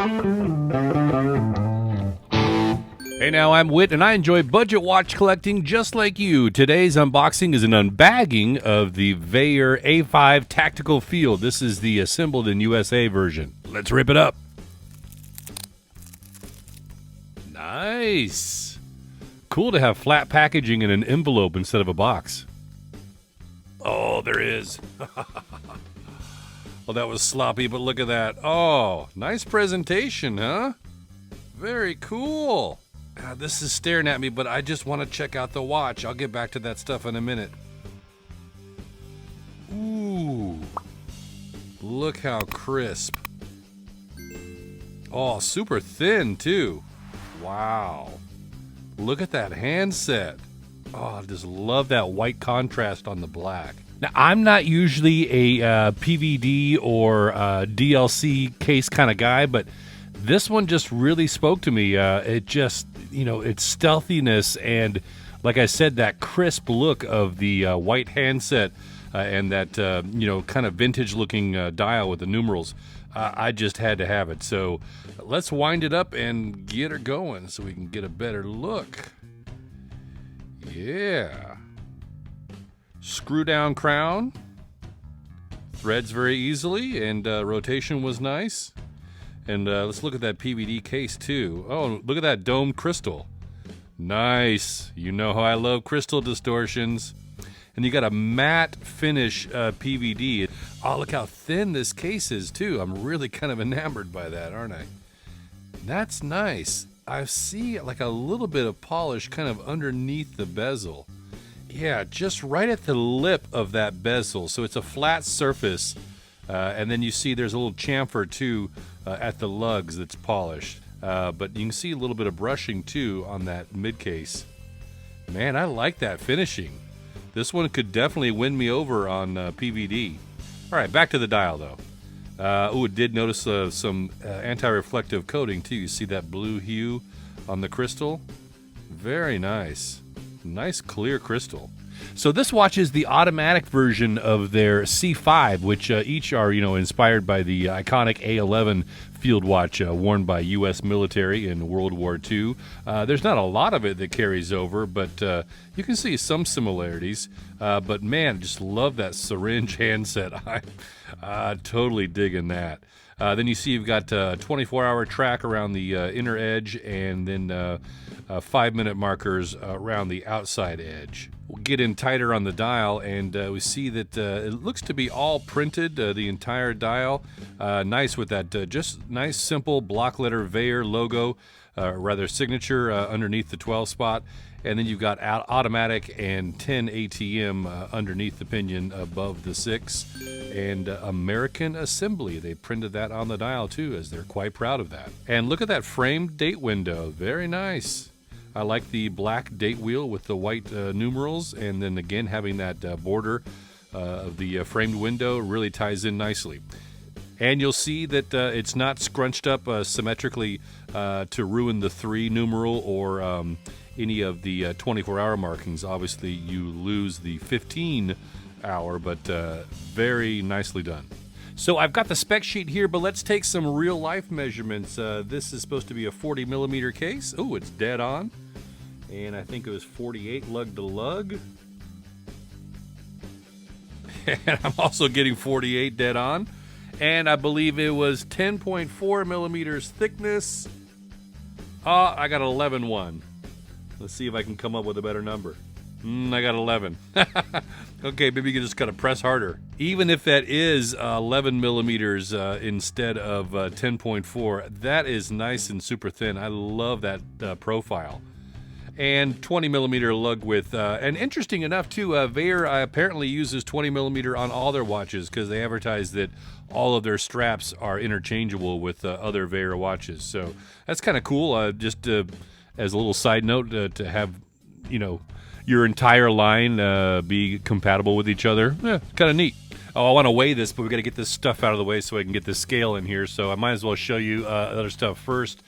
Hey now, I'm Whit, and I enjoy budget watch collecting just like you. Today's unboxing is an unbagging of the VAER A5 Tactical Field. This is the assembled in USA version. Let's rip it up. Nice. Cool to have flat packaging in an envelope instead of a box. Oh, there is. Well, that was sloppy, but look at that. Oh, nice presentation, huh? Very cool. This is staring at me, but I just want to check out the watch. I'll get back to that stuff in a minute. Ooh. Look how crisp. Oh, super thin, too. Wow. Look at that handset. Oh, I just love that white contrast on the black. Now, I'm not usually a PVD or DLC case kind of guy, but this one just really spoke to me. It just, its stealthiness and, like I said, that crisp look of the white handset and that, kind of vintage-looking dial with the numerals. I just had to have it. So let's wind it up and get her going so we can get a better look. Yeah. Screw down crown. Threads very easily, and rotation was nice. And let's look at that PVD case too. Oh, look at that domed crystal. Nice. You know how I love crystal distortions. And you got a matte finish PVD. Oh, look how thin this case is too. I'm really kind of enamored by that, aren't I? That's nice. I see like a little bit of polish kind of underneath the bezel. Yeah, just right at the lip of that bezel. So it's a flat surface. And then you see there's a little chamfer too at the lugs that's polished. But you can see a little bit of brushing too on that mid case. Man, I like that finishing. This one could definitely win me over on PVD. All right, back to the dial though. It did notice some anti-reflective coating too. You see that blue hue on the crystal? Very nice. Nice clear crystal. So this watch is the automatic version of their C5, which each are, inspired by the iconic A11 field watch worn by U.S. military in World War II. There's not a lot of it that carries over, but you can see some similarities. But man, just love that syringe handset. I'm totally digging that. Then you see you've got a 24-hour track around the inner edge, and then 5-minute markers around the outside edge. We'll get in tighter on the dial, and we see that it looks to be all printed, the entire dial. Nice with that just nice, simple block letter VAER logo, rather signature underneath the 12 spot. And then you've got automatic and 10 ATM underneath the pinion above the 6. And American Assembly. They printed that on the dial too, as they're quite proud of that. And look at that framed date window. Very nice. I like the black date wheel with the white numerals, and then again having that border of the framed window really ties in nicely. And you'll see that it's not scrunched up symmetrically to ruin the 3 numeral or any of the 24-hour markings. Obviously, you lose the 15-hour, but very nicely done. So I've got the spec sheet here, but let's take some real-life measurements. This is supposed to be a 40-millimeter case. Oh, it's dead on. And I think it was 48 lug to lug. And I'm also getting 48 dead on. And I believe it was 10.4 millimeters thickness. I got 11.1. Let's see if I can come up with a better number. I got 11. Okay, maybe you just got to press harder. Even if that is 11 millimeters instead of 10.4, that is nice and super thin. I love that profile. And 20 millimeter lug width. And interesting enough, too, VAER apparently uses 20 millimeter on all their watches because they advertise that all of their straps are interchangeable with other VAER watches. So that's kind of cool. Just as a little side note to have, your entire line be compatible with each other. Kind of neat. Oh, I want to weigh this, but we got to get this stuff out of the way so I can get the scale in here. So I might as well show you other stuff first.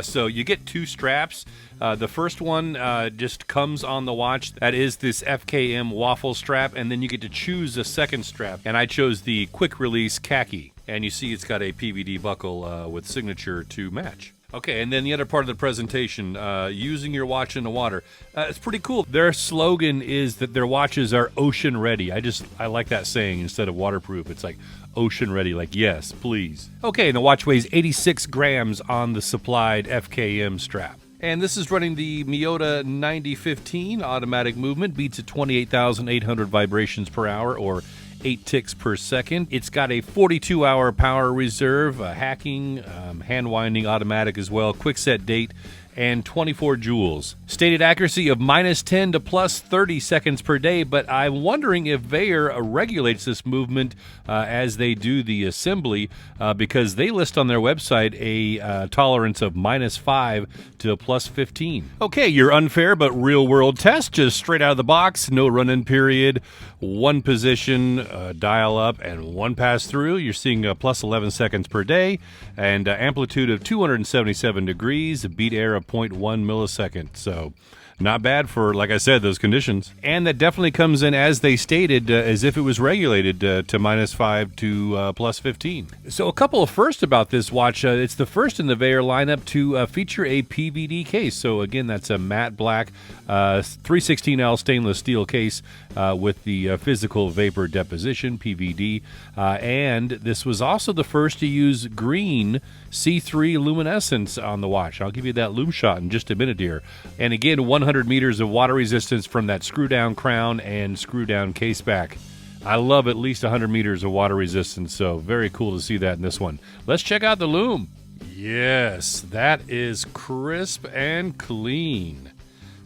So you get 2 straps. The first one just comes on the watch. That is this FKM waffle strap, and then you get to choose a second strap. And I chose the quick release khaki. And you see it's got a PVD buckle with signature to match. Okay, and then the other part of the presentation, using your watch in the water. It's pretty cool. Their slogan is that their watches are ocean ready. I like that saying instead of waterproof. It's like ocean ready, like yes, please. Okay, and the watch weighs 86 grams on the supplied FKM strap. And this is running the Miyota 9015 automatic movement, beats at 28,800 vibrations per hour, or 8 ticks per second. It's got a 42-hour power reserve, hacking, hand winding automatic as well, quick set date, and 24 joules. Stated accuracy of -10 to +30 seconds per day, but I'm wondering if VAER regulates this movement as they do the assembly, because they list on their website a tolerance of -5 to +15. Okay, your unfair but real-world test, just straight out of the box, no run-in period, 1 position, dial up, and 1 pass through. You're seeing +11 seconds per day, and amplitude of 277 degrees, beat air of 0.1 millisecond. So not bad for, like I said, those conditions. And that definitely comes in, as they stated, as if it was regulated to -5 to +15. So a couple of firsts about this watch. It's the first in the VAER lineup to feature a PVD case. So again, that's a matte black 316L stainless steel case with the physical vapor deposition, PVD. And this was also the first to use green C3 luminescence on the watch. I'll give you that lume shot in just a minute here. And again, 100 meters of water resistance from that screw-down crown and screw-down case back. I love at least 100 meters of water resistance, so very cool to see that in this one. Let's check out the lume. Yes, that is crisp and clean.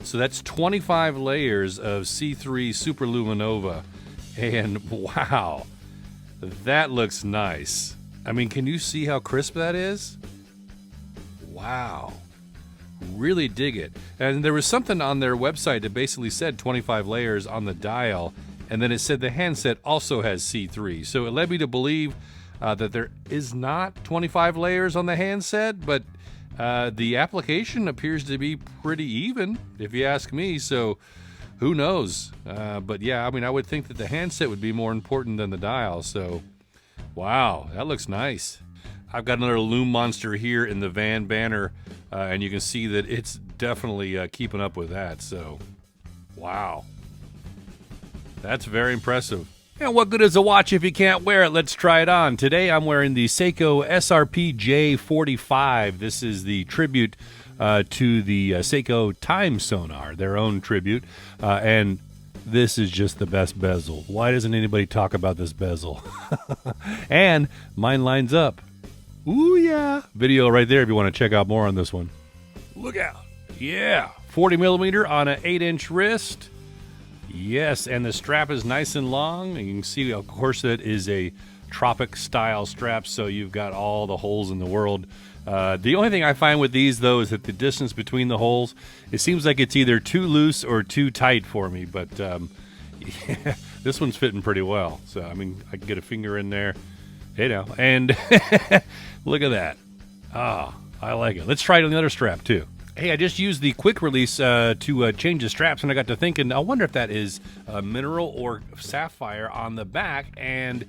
So that's 25 layers of C3 Super-LumiNova. And wow, that looks nice. I mean, can you see how crisp that is? Wow. Really dig it. And there was something on their website that basically said 25 layers on the dial, and then it said the handset also has C3. So it led me to believe that there is not 25 layers on the handset, but the application appears to be pretty even, if you ask me. So who knows? But yeah, I mean, I would think that the handset would be more important than the dial. So wow, that looks nice. I've got another lume monster here in the van banner, and you can see that it's definitely keeping up with that. So wow, that's very impressive. And what good is a watch if you can't wear it? Let's try it on. Today I'm wearing the Seiko SRP J45. This is the tribute to the Seiko Time Sonar, their own tribute. And this is just the best bezel. Why doesn't anybody talk about this bezel? And mine lines up. Ooh, yeah. Video right there if you want to check out more on this one. Look out. Yeah. 40 millimeter on an 8-inch wrist. Yes, and the strap is nice and long. And you can see, of course, that is a tropic style strap, so you've got all the holes in the world. The only thing I find with these, though, is that the distance between the holes, it seems like it's either too loose or too tight for me, but yeah, this one's fitting pretty well. So, I mean, I can get a finger in there, you know, and look at that. Ah, I like it. Let's try it on the other strap, too. Hey, I just used the quick release to change the straps, and I got to thinking, I wonder if that is mineral or sapphire on the back, and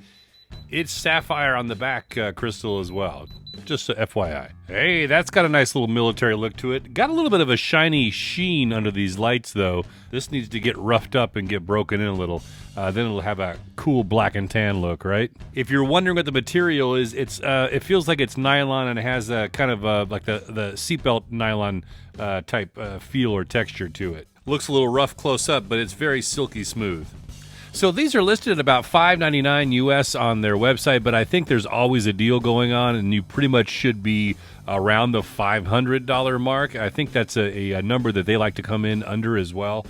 it's sapphire on the back crystal as well. Just a FYI. Hey, that's got a nice little military look to it. Got a little bit of a shiny sheen under these lights, though. This needs to get roughed up and get broken in a little. Then it'll have a cool black and tan look, right? If you're wondering what the material is, it feels like it's nylon, and it has a kind of like the seatbelt nylon type feel or texture to it. Looks a little rough close up, but it's very silky smooth. So these are listed at about $5.99 US on their website, but I think there's always a deal going on, and you pretty much should be around the $500 mark. I think that's a number that they like to come in under as well.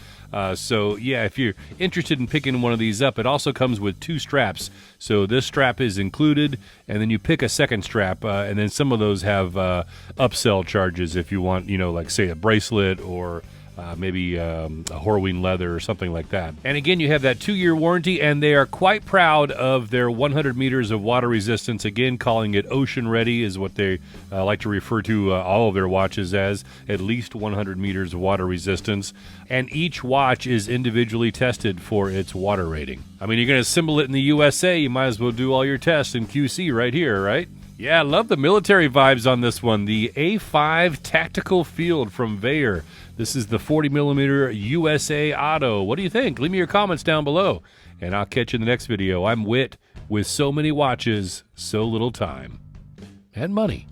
So yeah, if you're interested in picking one of these up, it also comes with 2 straps. So this strap is included, and then you pick a second strap, and then some of those have upsell charges if you want, you know, like say a bracelet or maybe a Horween leather or something like that. And again, you have that 2-year warranty, and they are quite proud of their 100 meters of water resistance. Again, calling it ocean ready is what they like to refer to all of their watches as, at least 100 meters of water resistance. And each watch is individually tested for its water rating. I mean, you're going to assemble it in the USA, you might as well do all your tests in QC right here, right? Yeah, I love the military vibes on this one. The A5 Tactical Field from VAER. This is the 40mm USA Auto. What do you think? Leave me your comments down below, and I'll catch you in the next video. I'm Whit, with so many watches, so little time. And money.